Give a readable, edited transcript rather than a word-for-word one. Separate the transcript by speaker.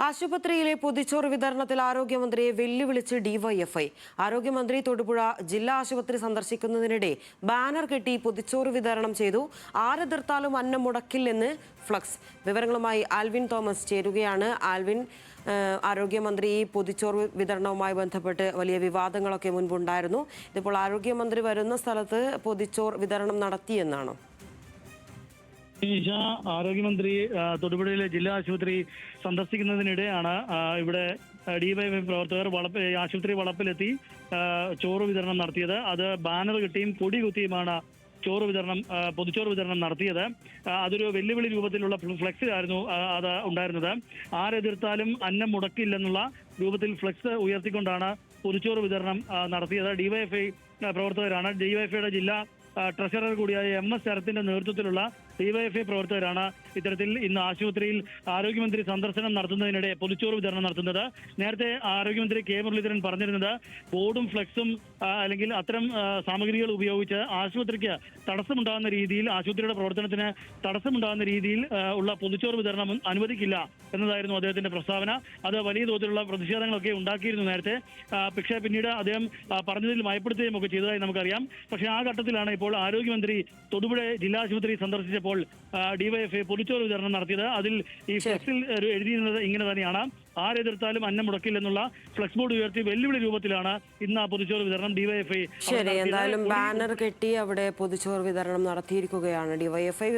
Speaker 1: ആശുപത്രിയിലെ പൊതിച്ചോറ് വിതരണത്തിൽ ആരോഗ്യമന്ത്രിയെ വെല്ലുവിളിച്ച് ഡിവൈഎഫ്ഐ. ആരോഗ്യമന്ത്രി തൊടുപുഴ ജില്ലാ ആശുപത്രി സന്ദർശിക്കുന്നതിനിടെ ബാനർ കെട്ടി പൊതിച്ചോറ് വിതരണം ചെയ്തു. ആരെതിർത്താലും അന്നം മുടക്കില്ലെന്ന് ഫ്ലക്സ്. വിവരങ്ങളുമായി ആൽവിൻ തോമസ് ചേരുകയാണ്. ആൽവിൻ, ആരോഗ്യമന്ത്രി ഈ പൊതിച്ചോറ് വിതരണവുമായി ബന്ധപ്പെട്ട് വലിയ വിവാദങ്ങളൊക്കെ മുൻപുണ്ടായിരുന്നു. ഇതിപ്പോൾ ആരോഗ്യമന്ത്രി വരുന്ന സ്ഥലത്ത് പൊതിച്ചോറ് വിതരണം നടത്തിയെന്നാണോ?
Speaker 2: ആരോഗ്യമന്ത്രി തൊടുപുഴയിലെ ജില്ലാ ആശുപത്രി സന്ദർശിക്കുന്നതിനിടെയാണ് ഇവിടെ ഡിവൈഎഫ്ഐ പ്രവർത്തകർ ആശുപത്രി വളപ്പിലെത്തി ചോറ് വിതരണം നടത്തിയത്. അത് ബാനർ കെട്ടിയും കൊടി കുത്തിയുമാണ് പൊതിച്ചോറ് വിതരണം നടത്തിയത്. അതൊരു വെല്ലുവിളി രൂപത്തിലുള്ള ഫ്ലെക്സ് ആയിരുന്നു അത് ഉണ്ടായിരുന്നത്. ആരെതിർത്താലും അന്നം മുടക്കില്ലെന്നുള്ള രൂപത്തിൽ ഫ്ലെക്സ് ഉയർത്തിക്കൊണ്ടാണ് പൊതിച്ചോറ് വിതരണം നടത്തിയത്. ഡിവൈഎഫ്ഐ പ്രവർത്തകരാണ്. ഡിവൈഎഫ്ഐയുടെ ജില്ലാ ട്രഷറർ കൂടിയായ MS ശരത്തിന്റെ നേതൃത്വത്തിലുള്ള ഡിവൈഎഫ്ഐ പ്രവർത്തകരാണ് ഇത്തരത്തിൽ ഇന്ന് ആശുപത്രിയിൽ ആരോഗ്യമന്ത്രി സന്ദർശനം നടത്തുന്നതിനിടെ പൊതിച്ചോറ് വിതരണം നടത്തുന്നത്. നേരത്തെ ആരോഗ്യമന്ത്രി കെ മുരളീധരൻ പറഞ്ഞിരുന്നത് ബോർഡും ഫ്ലെക്സും അല്ലെങ്കിൽ അത്തരം സാമഗ്രികൾ ഉപയോഗിച്ച് ആശുപത്രിക്ക് തടസ്സമുണ്ടാകുന്ന രീതിയിൽ, ആശുപത്രിയുടെ പ്രവർത്തനത്തിന് തടസ്സമുണ്ടാകുന്ന രീതിയിൽ ഉള്ള പൊതിച്ചോറ് വിതരണം അനുവദിക്കില്ല എന്നതായിരുന്നു അദ്ദേഹത്തിന്റെ പ്രസ്താവന. അത് വലിയ തോതിലുള്ള പ്രതിഷേധങ്ങളൊക്കെ ഉണ്ടാക്കിയിരുന്നു നേരത്തെ. പക്ഷേ പിന്നീട് അദ്ദേഹം പറഞ്ഞതിൽ മയപ്പെടുത്തുകയും ഒക്കെ ചെയ്തതായി നമുക്കറിയാം. പക്ഷേ ആ ഘട്ടത്തിലാണ് ഇപ്പോൾ ആരോഗ്യമന്ത്രി തൊടുപുഴ ജില്ലാ ആശുപത്രി സന്ദർശിച്ചപ്പോൾ ഡിവൈഎഫ്ഐ പൊതിച്ചോറ് വിതരണം നടത്തിയത്. അതിൽ ഈ ഫ്ലെക്സിൽ എഴുതിയിരുന്നത് ഇങ്ങനെ തന്നെയാണ്: ആരെതിർത്താലും അന്നം മുടക്കില്ലെന്നുള്ള ഫ്ലെക്സ് ബോർഡ് ഉയർത്തി വെല്ലുവിളി രൂപത്തിലാണ് ഇന്ന് ആ പൊതിച്ചോറ് വിതരണം ഡിവൈഎഫ്ഐ.
Speaker 1: ശരി, എന്തായാലും ബാനർ കെട്ടി അവിടെ പൊതിച്ചോറ് വിതരണം നടത്തിയിരിക്കുകയാണ് ഡിവൈഎഫ്ഐ.